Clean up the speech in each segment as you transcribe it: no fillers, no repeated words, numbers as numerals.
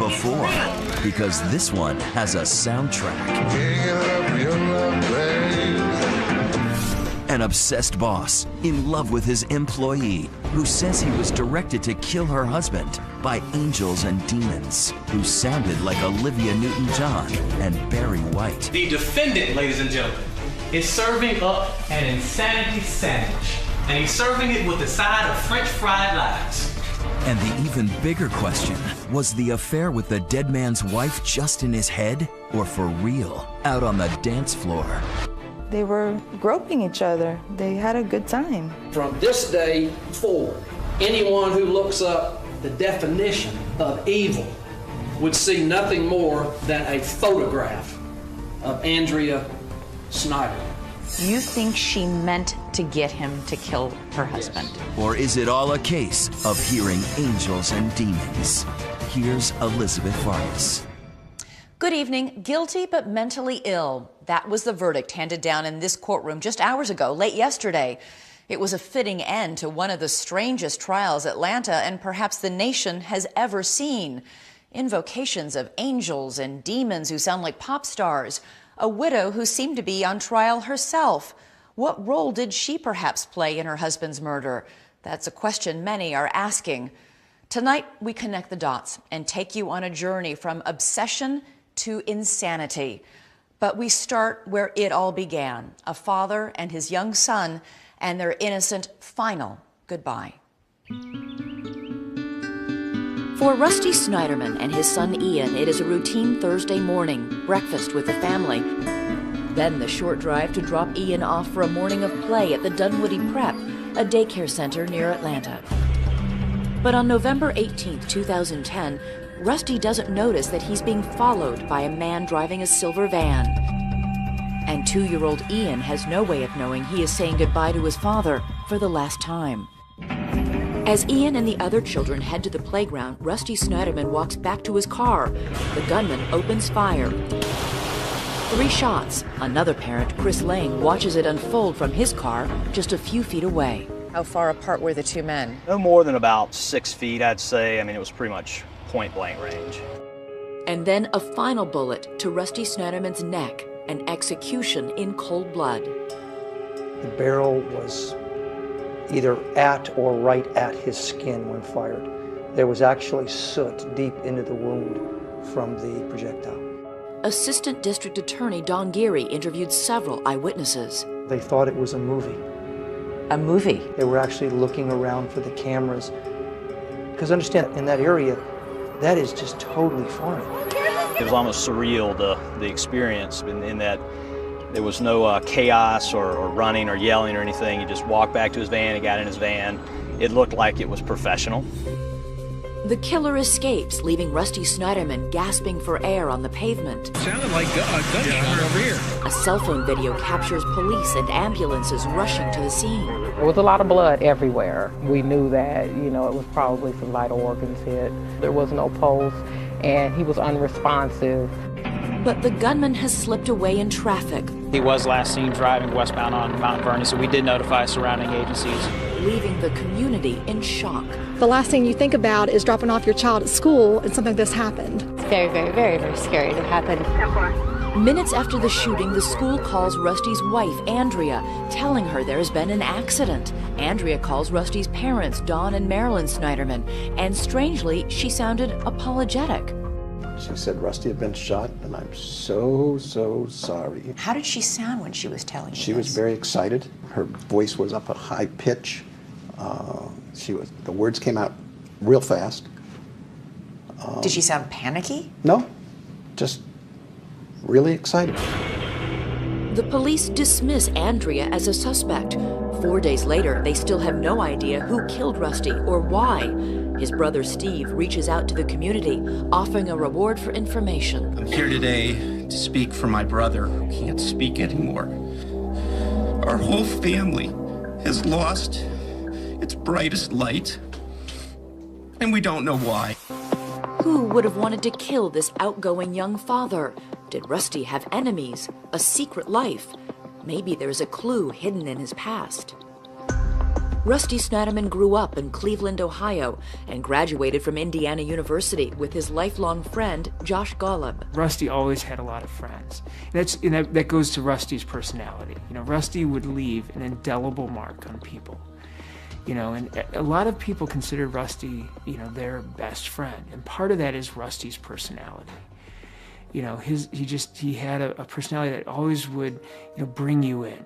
before, because this one has a soundtrack. An obsessed boss in love with his employee who says he was directed to kill her husband by angels and demons who sounded like Olivia Newton-John and Barry White. The defendant, ladies and gentlemen, is serving up an insanity sandwich, and he's serving it with a side of French fried lies. And the even bigger question, was the affair with the dead man's wife just in his head or for real out on the dance floor? They were groping each other. They had a good time. From this day forward, anyone who looks up the definition of evil would see nothing more than a photograph of Andrea Snyder. You think she meant to get him to kill her husband? Yes. Or is it all a case of hearing angels and demons? Here's Elizabeth Vargas. Good evening. Guilty but mentally ill. That was the verdict handed down in this courtroom just hours ago, late yesterday. It was a fitting end to one of the strangest trials Atlanta and perhaps the nation has ever seen. Invocations of angels and demons who sound like pop stars. A widow who seemed to be on trial herself. What role did she perhaps play in her husband's murder? That's a question many are asking. Tonight, we connect the dots and take you on a journey from obsession to insanity. But we start where it all began, a father and his young son and their innocent final goodbye. For Rusty Snyderman and his son Ian, it is a routine Thursday morning, breakfast with the family. Then the short drive to drop Ian off for a morning of play at the Dunwoody Prep, a daycare center near Atlanta. But on November 18, 2010, Rusty doesn't notice that he's being followed by a man driving a silver van. And 2-year-old Ian has no way of knowing he is saying goodbye to his father for the last time. As Ian and the other children head to the playground, Rusty Snyderman walks back to his car. The gunman opens fire. 3 shots. Another parent, Chris Lang, watches it unfold from his car just a few feet away. How far apart were the 2 men? No more than about 6 feet, I'd say. I mean, it was pretty much point-blank range. And then a final bullet to Rusty Snyderman's neck, an execution in cold blood. The barrel was either at or right at his skin when fired. There was actually soot deep into the wound from the projectile. Assistant District Attorney Don Geary interviewed several eyewitnesses. They thought it was a movie. A movie? They were actually looking around for the cameras. Because understand, in that area, that is just totally foreign. It was almost surreal, the experience, in that there was no chaos or running or yelling or anything. He just walked back to his van, he got in his van. It looked like it was professional. The killer escapes, leaving Rusty Snyderman gasping for air on the pavement. Sounded like gunshot over here. A cell phone video captures police and ambulances rushing to the scene. There was a lot of blood everywhere. We knew that, it was probably some vital organs hit. There was no pulse, and he was unresponsive. But the gunman has slipped away in traffic. He was last seen driving westbound on Mount Vernon, so we did notify surrounding agencies. Leaving the community in shock. The last thing you think about is dropping off your child at school and something like this happened. It's very, very, very, very scary to happen. Minutes after the shooting, the school calls Rusty's wife, Andrea, telling her there has been an accident. Andrea calls Rusty's parents, Don and Marilyn Snyderman, and strangely, she sounded apologetic. She said Rusty had been shot, and I'm so sorry. How did she sound when she was telling you She was very excited. Her voice was up a high pitch. The words came out real fast. Did she sound panicky? No, just really excited. The police dismiss Andrea as a suspect. 4 days later, they still have no idea who killed Rusty or why. His brother Steve reaches out to the community, offering a reward for information. I'm here today to speak for my brother who can't speak anymore. Our whole family has lost its brightest light, and we don't know why. Who would have wanted to kill this outgoing young father? Did Rusty have enemies? A secret life? Maybe there's a clue hidden in his past. Rusty Snyderman grew up in Cleveland, Ohio, and graduated from Indiana University with his lifelong friend, Josh Golub. Rusty always had a lot of friends. That goes to Rusty's personality. Rusty would leave an indelible mark on people. And a lot of people consider Rusty, their best friend. And part of that is Rusty's personality. He had a personality that always would, bring you in.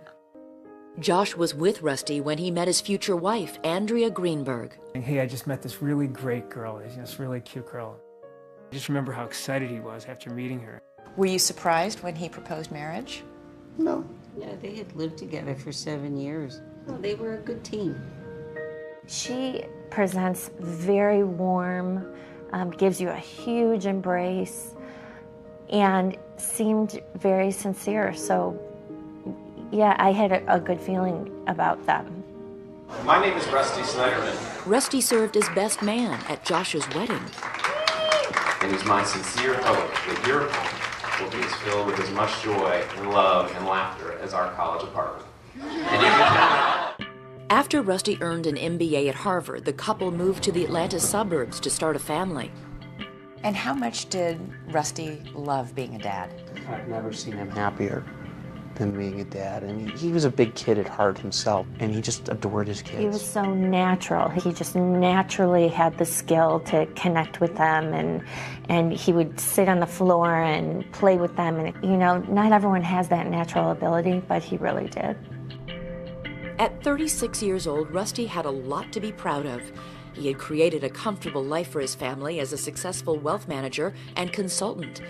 Josh was with Rusty when he met his future wife, Andrea Greenberg. Hey, I just met this really great girl, this really cute girl. I just remember how excited he was after meeting her. Were you surprised when he proposed marriage? No. Yeah, they had lived together for 7 years. Well, they were a good team. She presents very warm, gives you a huge embrace, and seemed very sincere. So, yeah, I had a good feeling about them. My name is Rusty Snyderman. Rusty served as best man at Josh's wedding. It is my sincere hope that your home will be as filled with as much joy and love and laughter as our college apartment. After Rusty earned an MBA at Harvard, the couple moved to the Atlanta suburbs to start a family. And how much did Rusty love being a dad? I've never seen him happier than being a dad. I mean, he was a big kid at heart himself, and he just adored his kids. He was so natural. He just naturally had the skill to connect with them, and he would sit on the floor and play with them. And, not everyone has that natural ability, but he really did. At 36 years old, Rusty had a lot to be proud of. He had created a comfortable life for his family as a successful wealth manager and consultant.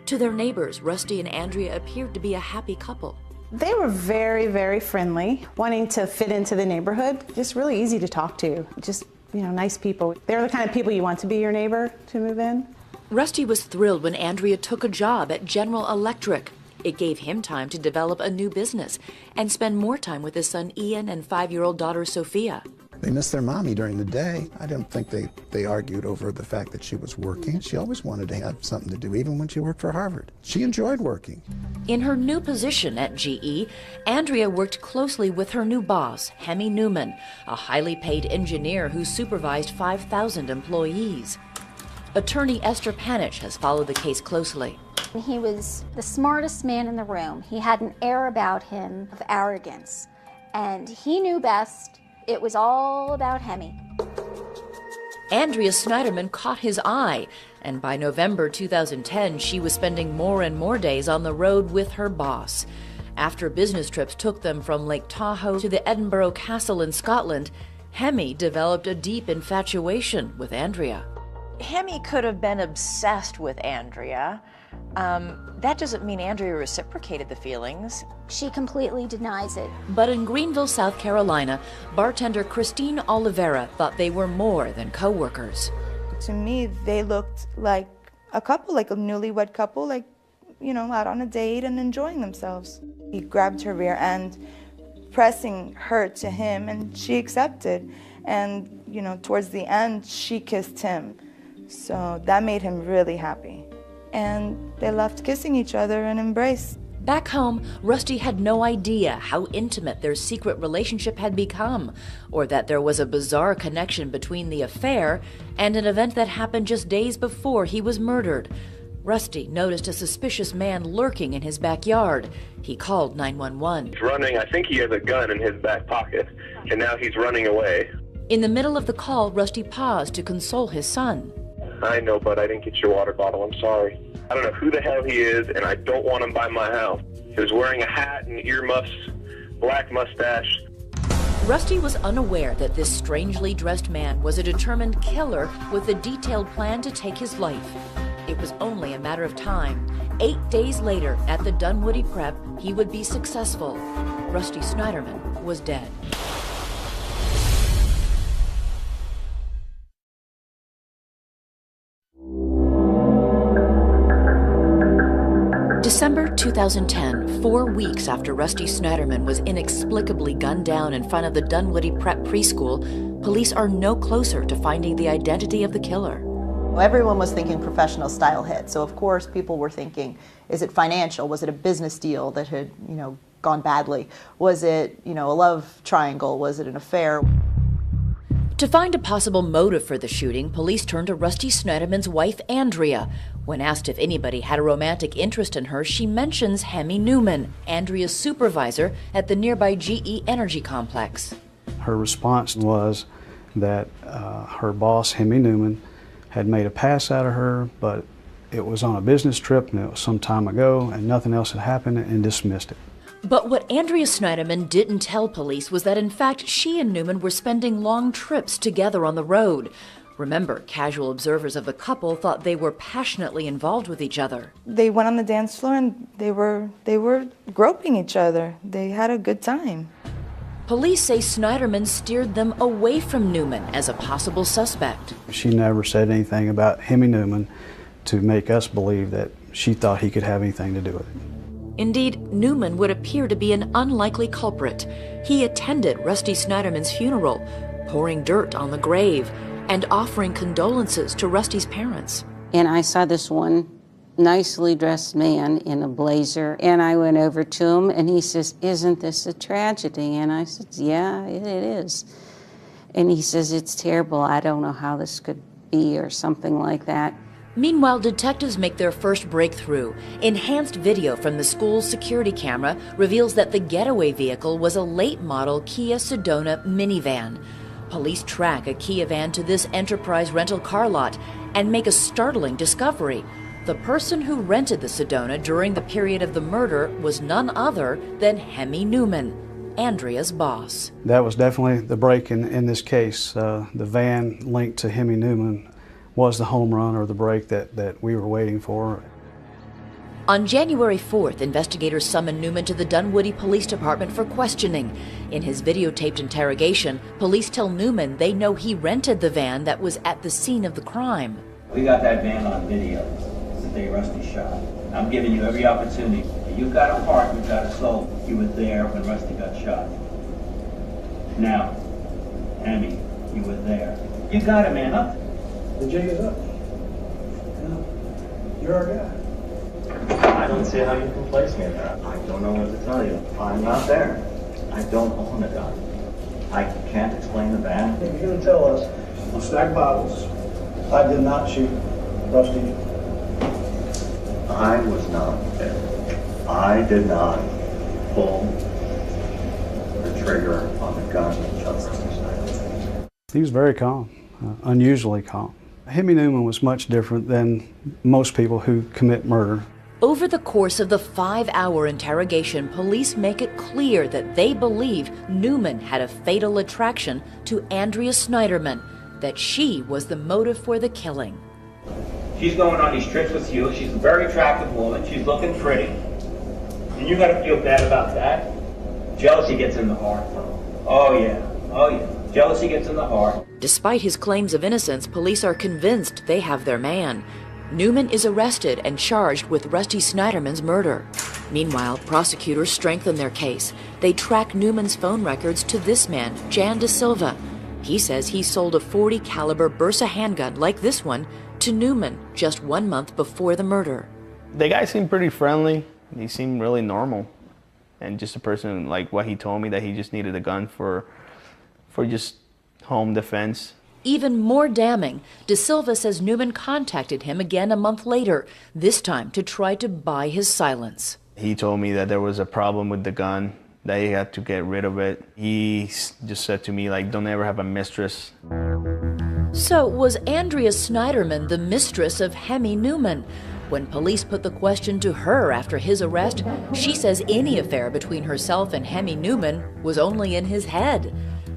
To their neighbors, Rusty and Andrea appeared to be a happy couple. They were very, very friendly, wanting to fit into the neighborhood. Just really easy to talk to. Just, nice people. They're the kind of people you want to be your neighbor to move in. Rusty was thrilled when Andrea took a job at General Electric. It gave him time to develop a new business and spend more time with his son Ian and 5-year-old daughter Sophia. They missed their mommy during the day. I don't think they argued over the fact that she was working. She always wanted to have something to do, even when she worked for Harvard. She enjoyed working. In her new position at GE, Andrea worked closely with her new boss, Hemi Newman, a highly paid engineer who supervised 5,000 employees. Attorney Esther Panich has followed the case closely. He was the smartest man in the room. He had an air about him of arrogance, and he knew best. It was all about Hemi. Andrea Snyderman caught his eye, and by November 2010, she was spending more and more days on the road with her boss. After business trips took them from Lake Tahoe to the Edinburgh Castle in Scotland, Hemi developed a deep infatuation with Andrea. Hemi could have been obsessed with Andrea. That doesn't mean Andrea reciprocated the feelings. She completely denies it. But in Greenville, South Carolina, bartender Christine Oliveira thought they were more than co-workers. To me, they looked like a couple, like a newlywed couple, like, out on a date and enjoying themselves. He grabbed her rear end, pressing her to him, and she accepted. And, towards the end, she kissed him. So that made him really happy. And they left kissing each other and embraced. Back home, Rusty had no idea how intimate their secret relationship had become, or that there was a bizarre connection between the affair and an event that happened just days before he was murdered. Rusty noticed a suspicious man lurking in his backyard. He called 911. He's running. I think he has a gun in his back pocket, and now he's running away. In the middle of the call, Rusty paused to console his son. I know, but I didn't get your water bottle. I'm sorry. I don't know who the hell he is, and I don't want him by my house. He was wearing a hat and earmuffs, black mustache. Rusty was unaware that this strangely dressed man was a determined killer with a detailed plan to take his life. It was only a matter of time. 8 days later, at the Dunwoody Prep, he would be successful. Rusty Snyderman was dead. December 2010, 4 weeks after Rusty Snyderman was inexplicably gunned down in front of the Dunwoody Prep preschool, police are no closer to finding the identity of the killer. Everyone was thinking professional style hit, so of course people were thinking, is it financial? Was it a business deal that had, gone badly? Was it, a love triangle? Was it an affair? To find a possible motive for the shooting, police turned to Rusty Snyderman's wife, Andrea. When asked if anybody had a romantic interest in her, she mentions Hemi Newman, Andrea's supervisor at the nearby GE Energy Complex. Her response was that her boss, Hemi Newman, had made a pass out of her, but it was on a business trip and it was some time ago and nothing else had happened, and dismissed it. But what Andrea Snyderman didn't tell police was that in fact she and Newman were spending long trips together on the road. Remember, casual observers of the couple thought they were passionately involved with each other. They went on the dance floor and they were groping each other. They had a good time. Police say Snyderman steered them away from Newman as a possible suspect. She never said anything about Hemi Newman to make us believe that she thought he could have anything to do with it. Indeed, Newman would appear to be an unlikely culprit. He attended Rusty Snyderman's funeral, pouring dirt on the grave and offering condolences to Rusty's parents. And I saw this one nicely dressed man in a blazer, and I went over to him and he says, "Isn't this a tragedy?" And I said, "Yeah, it is." And he says, "It's terrible. I don't know how this could be," or something like that. Meanwhile, detectives make their first breakthrough. Enhanced video from the school's security camera reveals that the getaway vehicle was a late-model Kia Sedona minivan. Police track a Kia van to this Enterprise rental car lot and make a startling discovery. The person who rented the Sedona during the period of the murder was none other than Hemi Newman, Andrea's boss. That was definitely the break in this case. The van linked to Hemi Newman was the home run or the break that we were waiting for. On January 4th, investigators summoned Newman to the Dunwoody Police Department for questioning. In his videotaped interrogation, police tell Newman they know he rented the van that was at the scene of the crime. We got that van on video the day Rusty shot. I'm giving you every opportunity. You've got a heart, you've got a soul. You were there when Rusty got shot. Now, Hemi, you were there. You got it, man, up. The jig is up. You're our guy. I don't see how you can place me there. I don't know what to tell you. I'm not there. I don't own a gun. I can't explain the van. If you're going to tell us on stacked bottles, I did not shoot Rusty. I was not there. I did not pull the trigger on the gun that shot Rusty Snyder. He was very calm, unusually calm. Hemi Newman was much different than most people who commit murder. Over the course of the 5-hour interrogation, police make it clear that they believe Newman had a fatal attraction to Andrea Snyderman, that she was the motive for the killing. She's going on these trips with you. She's a very attractive woman. She's looking pretty. And you gotta feel bad about that. Jealousy gets in the heart. Oh yeah. Jealousy gets in the heart. Despite his claims of innocence, police are convinced they have their man. Newman is arrested and charged with Rusty Snyderman's murder. Meanwhile, prosecutors strengthen their case. They track Newman's phone records to this man, Jan De Silva. He says he sold a .40 caliber Bersa handgun like this one to Newman just 1 month before the murder. The guy seemed pretty friendly. He seemed really normal. And just a person like what he told me, that he just needed a gun for just home defense. Even more damning, De Silva says Newman contacted him again a month later, this time to try to buy his silence. He told me that there was a problem with the gun, that he had to get rid of it. He just said to me, like, don't ever have a mistress. So was Andrea Snyderman the mistress of Hemi Newman? When police put the question to her after his arrest, she says any affair between herself and Hemi Newman was only in his head.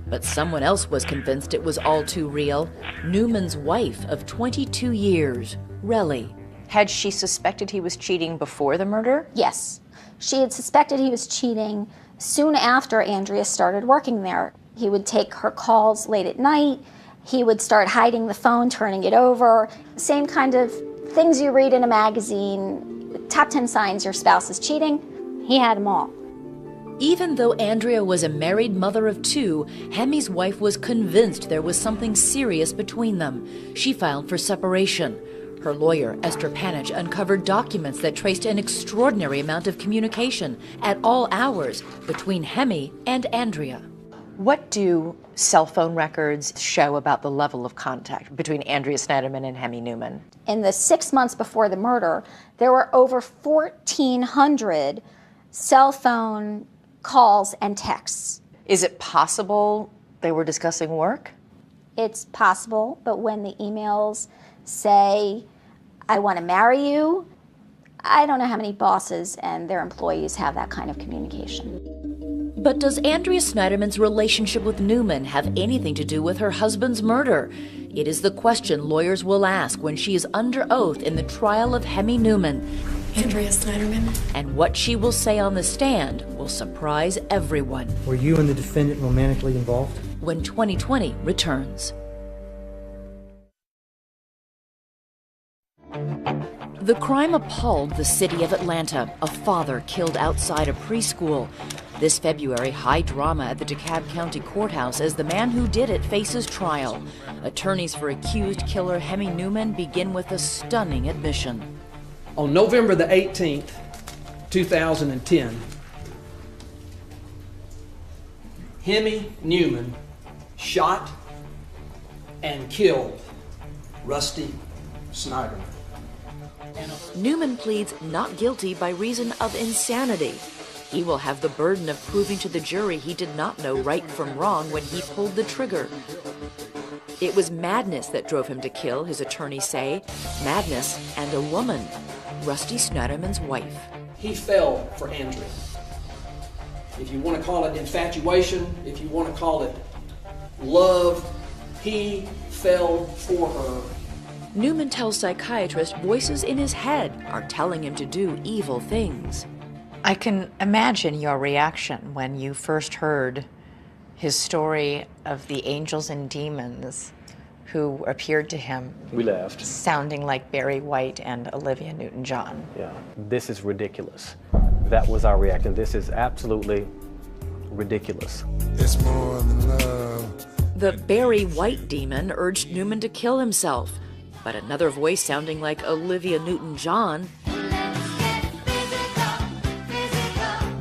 But someone else was convinced it was all too real. Newman's wife of 22 years, Relly. Had she suspected he was cheating before the murder? Yes. She had suspected he was cheating soon after Andrea started working there. He would take her calls late at night. He would start hiding the phone, turning it over. Same kind of things you read in a magazine, top 10 signs your spouse is cheating. He had them all. Even though Andrea was a married mother of 2, Hemi's wife was convinced there was something serious between them. She filed for separation. Her lawyer, Esther Panich, uncovered documents that traced an extraordinary amount of communication at all hours between Hemi and Andrea. What do cell phone records show about the level of contact between Andrea Snyderman and Hemi Newman? In the 6 months before the murder, there were over 1,400 cell phone calls and texts. Is it possible they were discussing work? It's possible, but when the emails say, I want to marry you, I don't know how many bosses and their employees have that kind of communication. But does Andrea Snyderman's relationship with Newman have anything to do with her husband's murder? It is the question lawyers will ask when she is under oath in the trial of Hemi Newman. Andrea Snyderman. And what she will say on the stand will surprise everyone. Were you and the defendant romantically involved? When 2020 returns. The crime appalled the city of Atlanta. A father killed outside a preschool. This February, high drama at the DeKalb County Courthouse as the man who did it faces trial. Attorneys for accused killer Hemi Newman begin with a stunning admission. On November the 18th, 2010, Hemi Newman shot and killed Rusty Snyderman. Newman pleads not guilty by reason of insanity. He will have the burden of proving to the jury he did not know right from wrong when he pulled the trigger. It was madness that drove him to kill, his attorneys say. Madness and a woman, Rusty Snyderman's wife. He fell for Andrea. If you want to call it infatuation, if you want to call it love, he fell for her. Newman tells psychiatrists voices in his head are telling him to do evil things. I can imagine your reaction when you first heard his story of the angels and demons who appeared to him. We laughed. Sounding like Barry White and Olivia Newton-John. Yeah, this is ridiculous. That was our reaction. This is absolutely ridiculous. It's more than love. The Barry White demon urged Newman to kill himself, but another voice sounding like Olivia Newton-John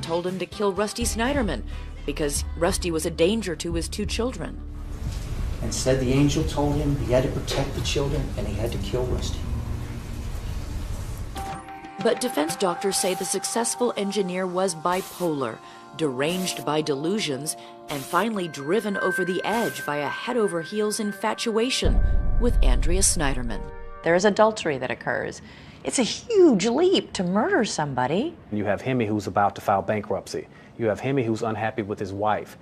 told him to kill Rusty Snyderman because Rusty was a danger to his 2 children. And said the angel told him he had to protect the children and he had to kill Rusty. But defense doctors say the successful engineer was bipolar, deranged by delusions, and finally driven over the edge by a head-over-heels infatuation with Andrea Snyderman. There is adultery that occurs. It's a huge leap to murder somebody. You have Hemi who's about to file bankruptcy. You have Hemi who's unhappy with his wife.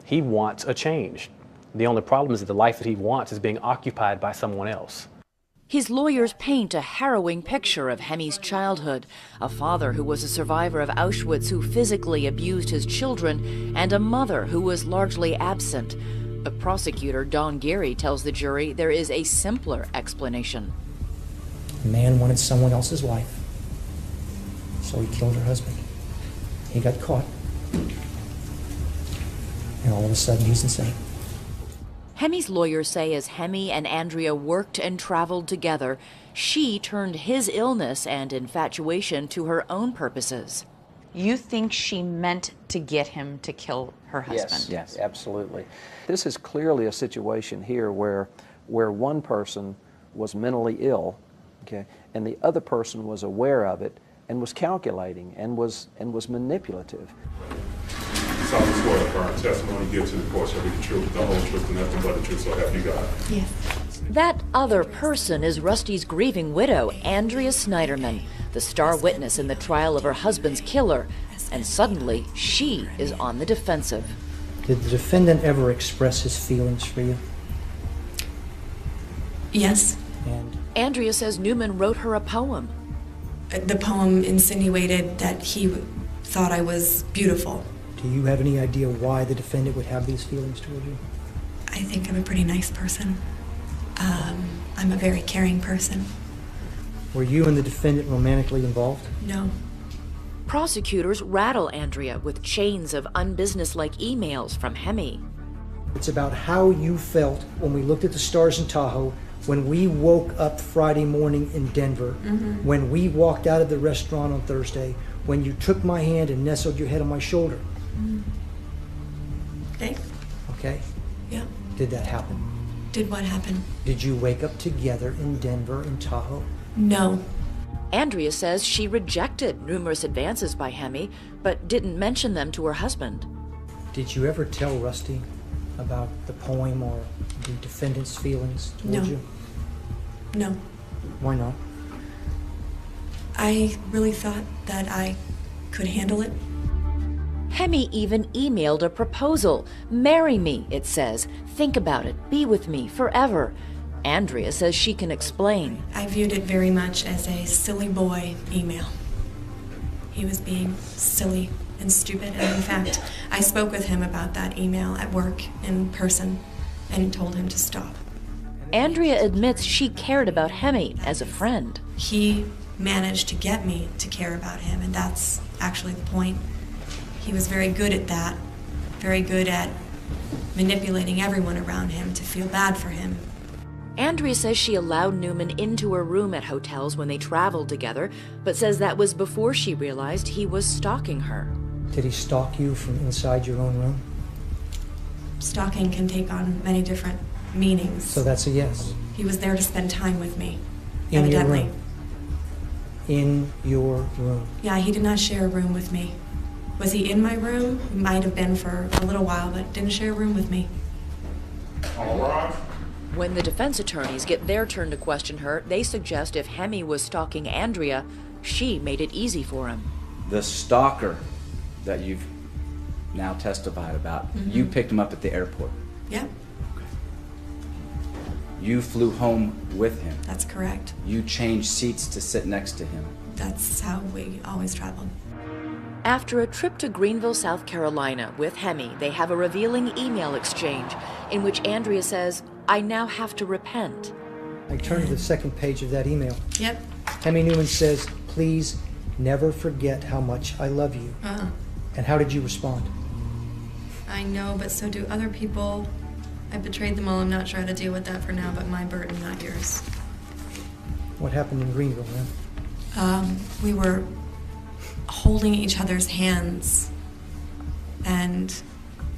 He wants a change. The only problem is that the life that he wants is being occupied by someone else. His lawyers paint a harrowing picture of Hemi's childhood, a father who was a survivor of Auschwitz who physically abused his children, and a mother who was largely absent. A prosecutor, Don Gary, tells the jury there is a simpler explanation. The man wanted someone else's wife, so he killed her husband. He got caught, and all of a sudden he's insane. Hemi's lawyers say as Hemi and Andrea worked and traveled together, she turned his illness and infatuation to her own purposes. You think she meant to get him to kill her husband? Yes, absolutely. This is clearly a situation here where one person was mentally ill, okay, and the other person was aware of it and was calculating and was manipulative. Solemnly swear affirm testimony give to the court shall be the truth, the whole truth, and nothing but the truth, so help you God. Yes. That other person is Rusty's grieving widow, Andrea Snyderman, the star witness in the trial of her husband's killer, and suddenly she is on the defensive. Did the defendant ever express his feelings for you? Yes. And Andrea says Newman wrote her a poem. The poem insinuated that he thought I was beautiful. Do you have any idea why the defendant would have these feelings toward you? I think I'm a pretty nice person. I'm a very caring person. Were you and the defendant romantically involved? No. Prosecutors rattle Andrea with chains of unbusinesslike emails from Hemi. It's about how you felt when we looked at the stars in Tahoe, When we woke up Friday morning in Denver, when we walked out of the restaurant on Thursday, when you took my hand and nestled your head on my shoulder. Okay. Okay? Yeah. Did that happen? Did what happen? Did you wake up together in Denver, in Tahoe? No. Andrea says she rejected numerous advances by Hemi, but didn't mention them to her husband. Did you ever tell Rusty about the poem or the defendant's feelings towards you? No. Why not? I really thought that I could handle it. Hemi even emailed a proposal. Marry me, it says. Think about it. Be with me forever. Andrea says she can explain. I viewed it very much as a silly boy email. He was being silly and stupid, and in fact, I spoke with him about that email at work in person and told him to stop. Andrea admits she cared about Hemi as a friend. He managed to get me to care about him, and that's actually the point. He was very good at that, very good at manipulating everyone around him to feel bad for him. Andrea says she allowed Newman into her room at hotels when they traveled together, but says that was before she realized he was stalking her. Did he stalk you from inside your own room? Stalking can take on many different meanings. So that's a yes. He was there to spend time with me, In your evidently. room? In your room? Yeah, he did not share a room with me. Was he in my room? He might have been for a little while, but didn't share a room with me. All right. When the defense attorneys get their turn to question her, they suggest if Hemi was stalking Andrea, she made it easy for him. The stalker that you've now testified about, you picked him up at the airport. Yep, You flew home with him. that's correct. You changed seats to sit next to him. That's how we always traveled. After a trip to Greenville, South Carolina with Hemi, they have a revealing email exchange in which Andrea says, "I now have to repent." I turned to the second page of that email. Yep. Hemi Newman says, "Please never forget how much I love you." And how did you respond? I know, but so do other people. I betrayed them all. I'm not sure how to deal with that for now, but my burden, not yours. What happened in Greenville, man? We were holding each other's hands, and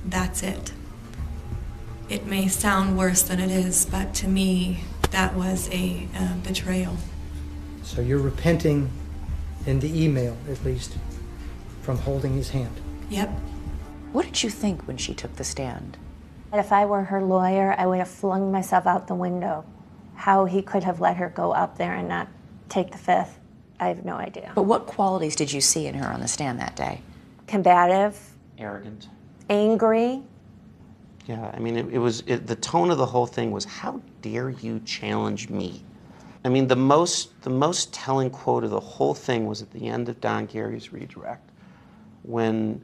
that's it. It may sound worse than it is, but to me, that was a betrayal. So you're repenting in the email, at least, from holding his hand. Yep. What did you think when she took the stand? If I were her lawyer, I would have flung myself out the window. How he could have let her go up there and not take the fifth, I have no idea. But what qualities did you see in her on the stand that day? Combative, Arrogant. angry. Yeah, I mean, the tone of the whole thing was, "How dare you challenge me?" I mean, the most telling quote of the whole thing was at the end of Don Gary's redirect, when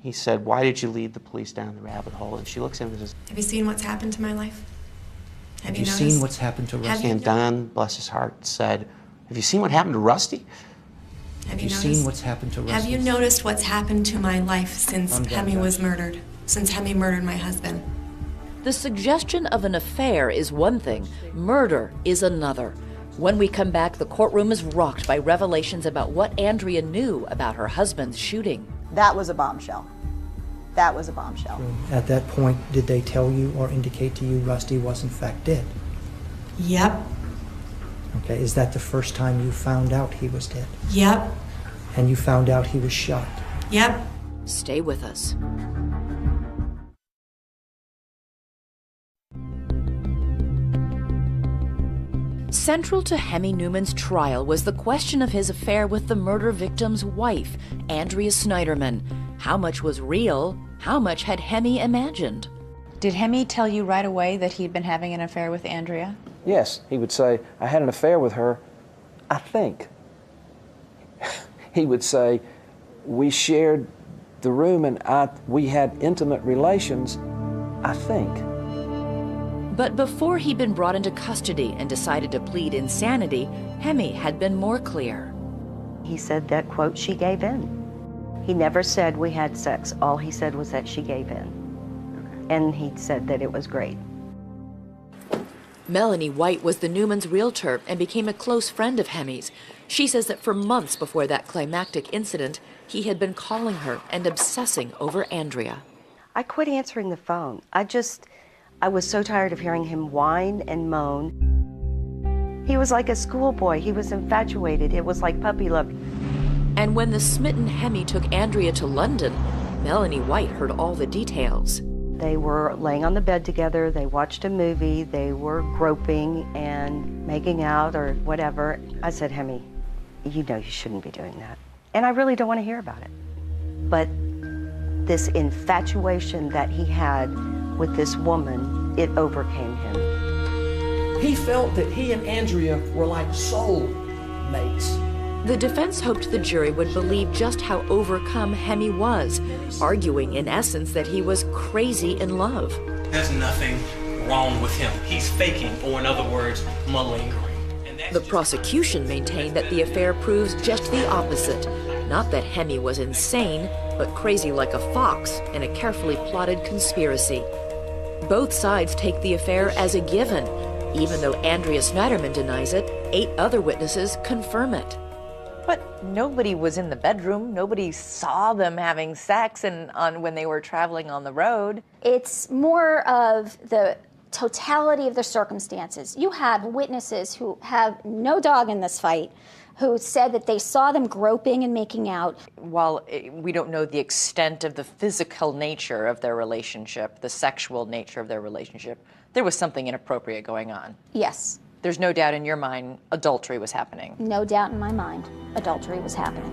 he said, "Why did you lead the police down the rabbit hole?" And she looks at him and says, Have you seen what's happened to my life? Have you seen what's happened to Rusty? and Don, bless his heart, said, "Have you seen what happened to Rusty?" Have you seen what's happened to Rusty? Have you noticed what's happened to my life since Hemi was murdered? Since Hemi murdered my husband? The suggestion of an affair is one thing, murder is another. When we come back, the courtroom is rocked by revelations about what Andrea knew about her husband's shooting. That was a bombshell. That was a bombshell. At that point, did they tell you or indicate to you Rusty was in fact dead? Yep. Okay, is that the first time you found out he was dead? Yep. And you found out he was shot? Yep. Stay with us. Central to Hemi Newman's trial was the question of his affair with the murder victim's wife, Andrea Snyderman. How much was real? How much had Hemi imagined? Did Hemi tell you right away that he'd been having an affair with Andrea? Yes, he would say, "I had an affair with her, I think." He would say, "We shared the room and we had intimate relations, I think." But before he'd been brought into custody and decided to plead insanity, Hemi had been more clear. He said that, quote, "she gave in." He never said we had sex. All he said was that she gave in. And he said that it was great. Melanie White was the Newmans' realtor and became a close friend of Hemi's. She says that for months before that climactic incident, he had been calling her and obsessing over Andrea. I quit answering the phone. I was so tired of hearing him whine and moan. He was like a schoolboy. He was infatuated. It was like puppy love. And when the smitten Hemi took Andrea to London, Melanie White heard all the details. They were laying on the bed together, they watched a movie, they were groping and making out or whatever. I said, Hemi, you know you shouldn't be doing that. And I really don't want to hear about it. But this infatuation that he had with this woman, it overcame him. He felt that he and Andrea were like soul mates. The defense hoped the jury would believe just how overcome Hemi was, arguing in essence that he was crazy in love. There's nothing wrong with him. He's faking, or in other words, malingering. The prosecution maintained that the affair proves just the opposite. Not that Hemi was insane, but crazy like a fox in a carefully plotted conspiracy. Both sides take the affair as a given. Even though Andrea Snyderman denies it, 8 other witnesses confirm it. But nobody was in the bedroom. Nobody saw them having sex when they were traveling on the road. It's more of the totality of the circumstances. You have witnesses who have no dog in this fight, who said that they saw them groping and making out. While we don't know the extent of the physical nature of their relationship, the sexual nature of their relationship, there was something inappropriate going on. Yes. There's no doubt in your mind adultery was happening. No doubt in my mind, adultery was happening.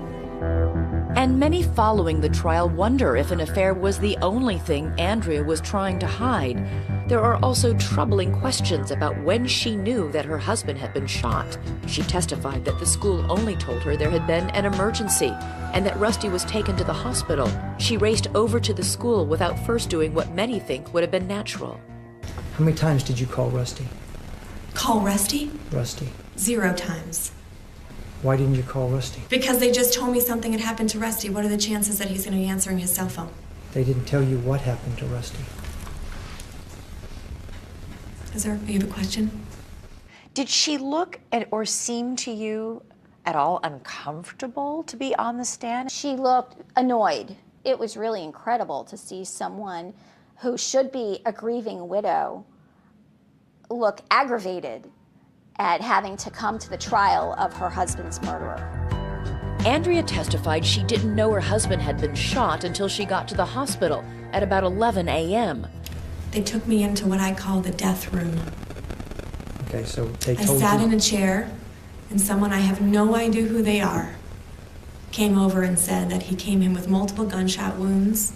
And many following the trial wonder if an affair was the only thing Andrea was trying to hide. There are also troubling questions about when she knew that her husband had been shot. She testified that the school only told her there had been an emergency and that Rusty was taken to the hospital. She raced over to the school without first doing what many think would have been natural. How many times did you call Rusty? Call Rusty? Rusty. 0 times. Why didn't you call Rusty? Because they just told me something had happened to Rusty. What are the chances that he's going to be answering his cell phone? They didn't tell you what happened to Rusty. You have a question? Did she look at or seem to you at all uncomfortable to be on the stand? She looked annoyed. It was really incredible to see someone who should be a grieving widow look aggravated at having to come to the trial of her husband's murderer. Andrea testified she didn't know her husband had been shot until she got to the hospital at about 11 a.m. They took me into what I call the death room. Okay, so they I told you... sat in a chair, and someone I have no idea who they are came over and said that he came in with multiple gunshot wounds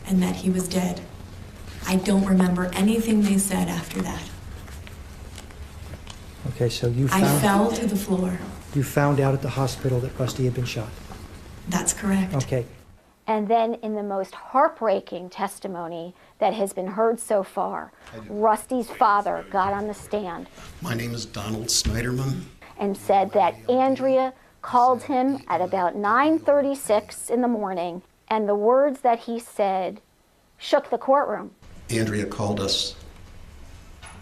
and that he was dead. I don't remember anything they said after that. Okay, so you found... I fell to the floor. You found out at the hospital that Rusty had been shot? That's correct. Okay. And then in the most heartbreaking testimony that has been heard so far, Rusty's father got on the stand. My name is Donald Snyderman. And said that Andrea called him at about 9:36 in the morning, and the words that he said shook the courtroom. Andrea called us,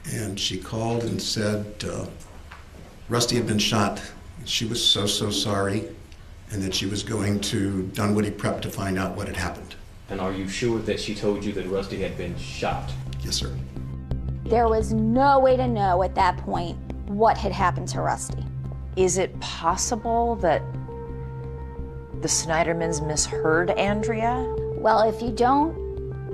and she called and said Rusty had been shot. She was so sorry, and that she was going to Dunwoody Prep to find out what had happened. And are you sure that she told you that Rusty had been shot? Yes, sir. There was no way to know at that point what had happened to Rusty. Is it possible that the Snydermans misheard Andrea? Well, if you don't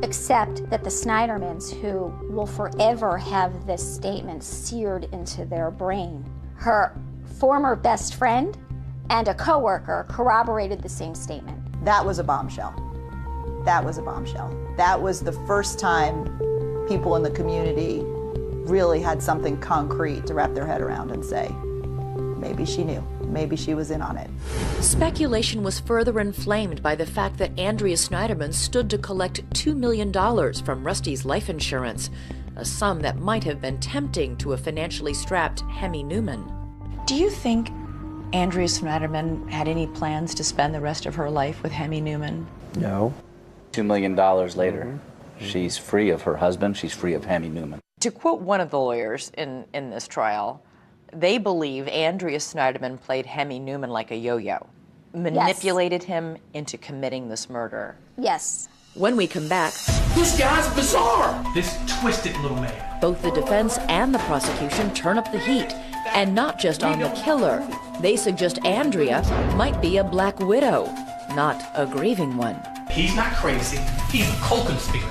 accept that the Snydermans, who will forever have this statement seared into their brain, her former best friend and a coworker corroborated the same statement. That was a bombshell. That was a bombshell. That was the first time people in the community really had something concrete to wrap their head around and say, maybe she knew, maybe she was in on it. Speculation was further inflamed by the fact that Andrea Snyderman stood to collect $2 million from Rusty's life insurance, a sum that might have been tempting to a financially strapped Hemi Newman. Do you think Andrea Snyderman had any plans to spend the rest of her life with Hemi Newman? No. $2 million later, she's free of her husband, she's free of Hemi Newman. To quote one of the lawyers in this trial, they believe Andrea Snyderman played Hemi Newman like a yo-yo, manipulated him into committing this murder. Yes. When we come back, This guy's bizarre. This twisted little man. both the defense and the prosecution turn up the heat, and not just on the killer. They suggest Andrea might be a black widow, not a grieving one. He's not crazy. He's a co-conspirator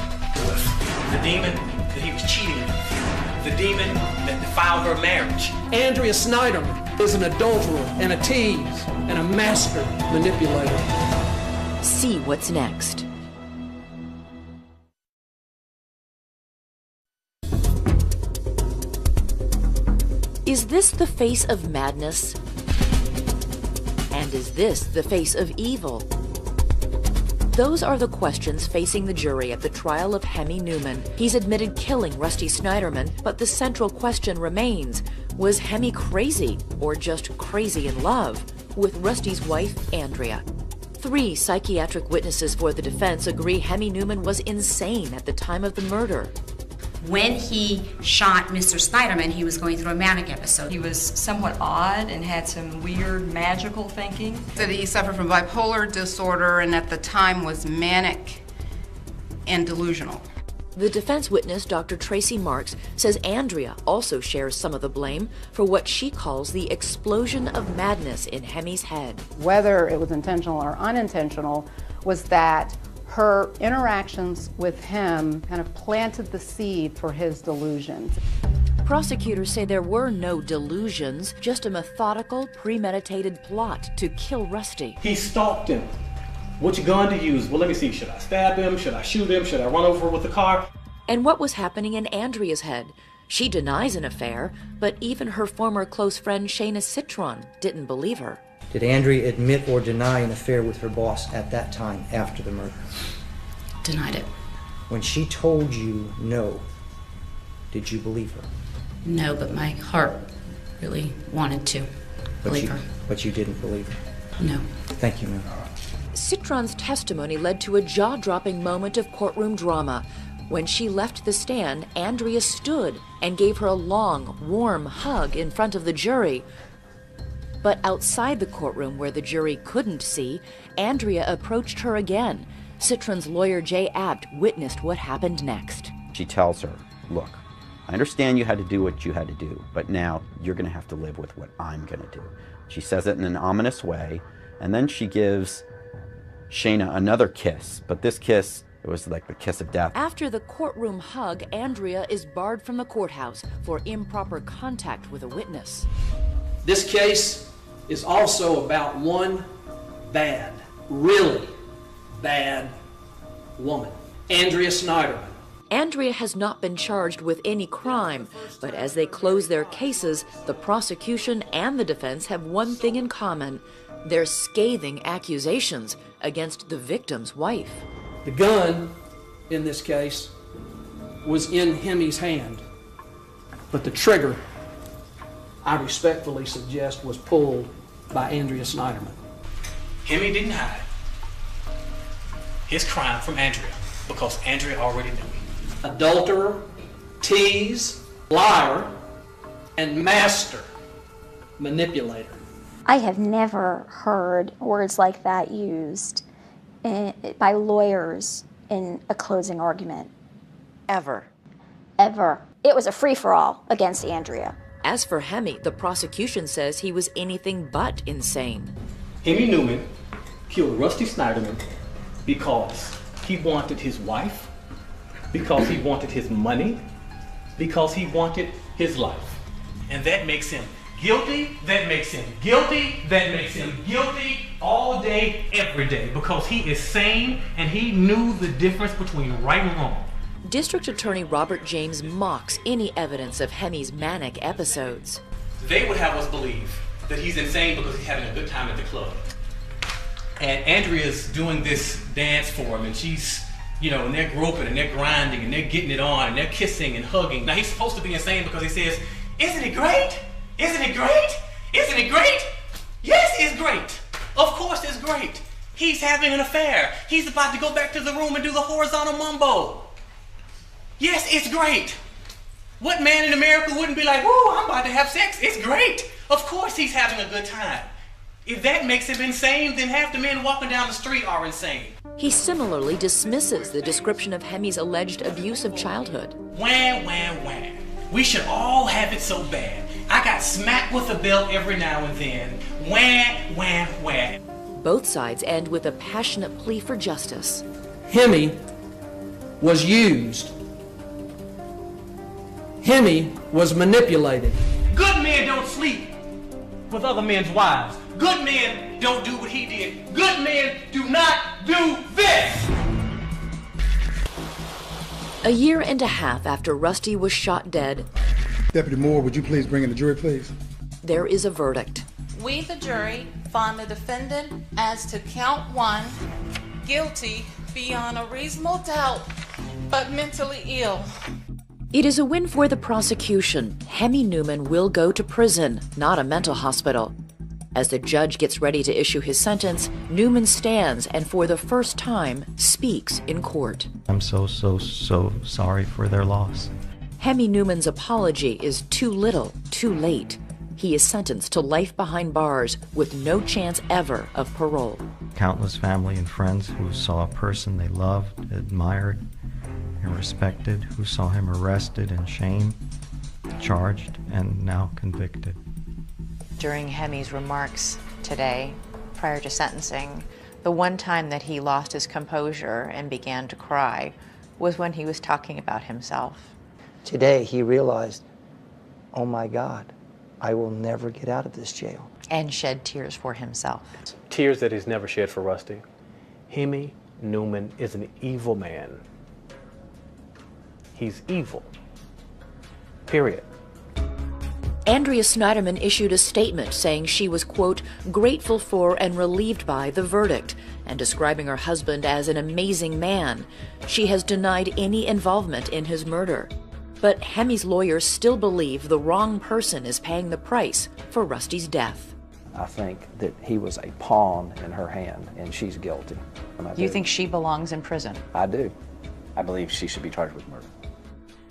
with the demon that he was cheating with, the demon that defiled her marriage. Andrea Snyderman is an adulterer and a tease and a master manipulator. See what's next. Is this the face of madness? And is this the face of evil? Those are the questions facing the jury at the trial of Hemi Newman. He's admitted killing Rusty Snyderman, but the central question remains, was Hemi crazy or just crazy in love with Rusty's wife, Andrea? 3 psychiatric witnesses for the defense agree Hemi Newman was insane at the time of the murder. When he shot Mr. Snyderman, he was going through a manic episode. He was somewhat odd and had some weird magical thinking. That he suffered from bipolar disorder and at the time was manic and delusional. The defense witness, Dr. Tracy Marks, says Andrea also shares some of the blame for what she calls the explosion of madness in Hemi's head. Whether it was intentional or unintentional was that her interactions with him kind of planted the seed for his delusions. Prosecutors say there were no delusions, just a methodical, premeditated plot to kill Rusty. He stalked him. Which gun to use? Well, let me see. Should I stab him? Should I shoot him? Should I run over with the car? And what was happening in Andrea's head? She denies an affair, but even her former close friend Shayna Citron didn't believe her. Did Andrea admit or deny an affair with her boss at that time after the murder? Denied it. When she told you no, did you believe her? No, but my heart really wanted to believe her. But you didn't believe her? No. Thank you, ma'am. Citron's testimony led to a jaw-dropping moment of courtroom drama. When she left the stand, Andrea stood and gave her a long, warm hug in front of the jury. But outside the courtroom where the jury couldn't see, Andrea approached her again. Citron's lawyer, Jay Abt, witnessed what happened next. She tells her, look, I understand you had to do what you had to do, but now you're going to have to live with what I'm going to do. She says it in an ominous way, and then she gives Shayna another kiss, but this kiss, it was like the kiss of death. After the courtroom hug, Andrea is barred from the courthouse for improper contact with a witness. This case is also about one bad, really bad woman, Andrea Snyderman. Andrea has not been charged with any crime, but as they close their cases, the prosecution and the defense have one thing in common. They're scathing accusations against the victim's wife. The gun in this case was in Hemi's hand, but the trigger, I respectfully suggest, was pulled by Andrea Snyderman. Hemi didn't hide his crime from Andrea because Andrea already knew it. Adulterer, tease, liar, and master manipulator. I have never heard words like that used by lawyers in a closing argument. Ever. Ever. It was a free-for-all against Andrea. As for Hemi, the prosecution says he was anything but insane. Hemi Newman killed Rusty Snyderman because he wanted his wife, because he wanted his money, because he wanted his life. And that makes him guilty, that makes him guilty, that makes him guilty all day, every day, because he is sane and he knew the difference between right and wrong. District Attorney Robert James mocks any evidence of Hemi's manic episodes. They would have us believe that he's insane because he's having a good time at the club. And Andrea's doing this dance for him, and she's, and they're groping and they're grinding and they're getting it on and they're kissing and hugging. Now he's supposed to be insane because he says, isn't it great? Isn't it great? Isn't it great? Yes, it's great. Of course it's great. He's having an affair. He's about to go back to the room and do the horizontal mumbo. Yes, it's great. What man in America wouldn't be like, whoo, I'm about to have sex? It's great. Of course he's having a good time. If that makes him insane, then half the men walking down the street are insane. He similarly dismisses the description of Hemi's alleged abusive childhood. Wham, wham, wham. We should all have it so bad. I got smacked with a belt every now and then. Wham, wham, wham. Both sides end with a passionate plea for justice. Hemi was used. Hemi was manipulated. Good men don't sleep with other men's wives. Good men don't do what he did. Good men do not do this. A year and a half after Rusty was shot dead, Deputy Moore, would you please bring in the jury, please? There is a verdict. We, the jury, find the defendant as to count 1, guilty beyond a reasonable doubt, but mentally ill. It is a win for the prosecution. Hemi Newman will go to prison, not a mental hospital. As the judge gets ready to issue his sentence, Newman stands and for the first time speaks in court. I'm so sorry for their loss. Hemi Newman's apology is too little, too late. He is sentenced to life behind bars with no chance ever of parole. Countless family and friends who saw a person they loved, admired, and respected, who saw him arrested and shamed, charged, and now convicted. During Hemi's remarks today, prior to sentencing, the one time that he lost his composure and began to cry was when he was talking about himself. Today he realized, oh my God, I will never get out of this jail. And shed tears for himself. Tears that he's never shed for Rusty. Hemi Newman is an evil man. He's evil. Period. Andrea Snyderman issued a statement saying she was, quote, grateful for and relieved by the verdict, and describing her husband as an amazing man. She has denied any involvement in his murder. But Hemi's lawyers still believe the wrong person is paying the price for Rusty's death. I think that he was a pawn in her hand, and she's guilty. You think she belongs in prison? I do. I believe she should be charged with murder.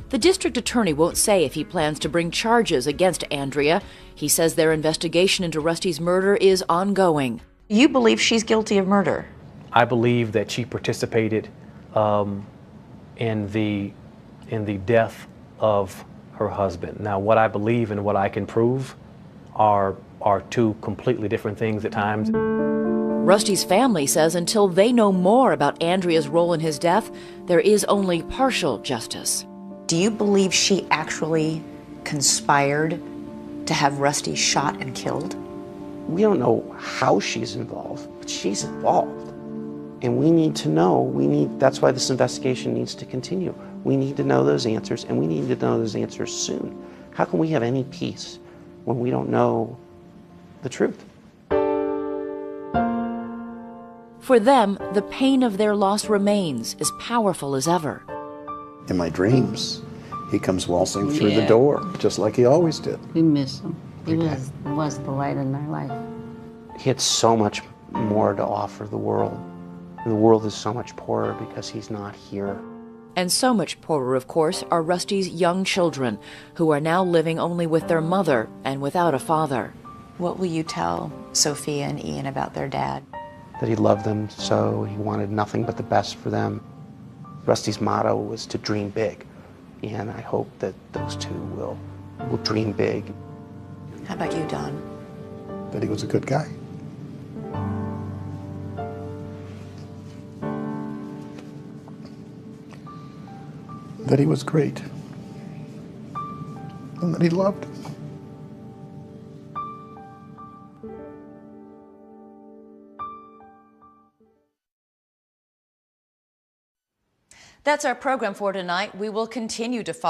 The district attorney won't say if he plans to bring charges against Andrea. He says their investigation into Rusty's murder is ongoing. You believe she's guilty of murder? I believe that she participated in the death of her husband. Now, what I believe and what I can prove are two completely different things at times. Rusty's family says until they know more about Andrea's role in his death, there is only partial justice. Do you believe she actually conspired to have Rusty shot and killed? We don't know how she's involved, but she's involved. And we need to know, that's why this investigation needs to continue. We need to know those answers, and we need to know those answers soon. How can we have any peace when we don't know the truth? For them, the pain of their loss remains as powerful as ever. In my dreams, he comes waltzing through the door, just like he always did. We miss him. He was the light in our life. He had so much more to offer the world. And the world is so much poorer because he's not here. And so much poorer, of course, are Rusty's young children, who are now living only with their mother and without a father. What will you tell Sophia and Ian about their dad? That he loved them so, he wanted nothing but the best for them. Rusty's motto was to dream big, and I hope that those two will dream big. How about you, Don? That he was a good guy. That he was great. And that he loved him. That's our program for tonight. We will continue to follow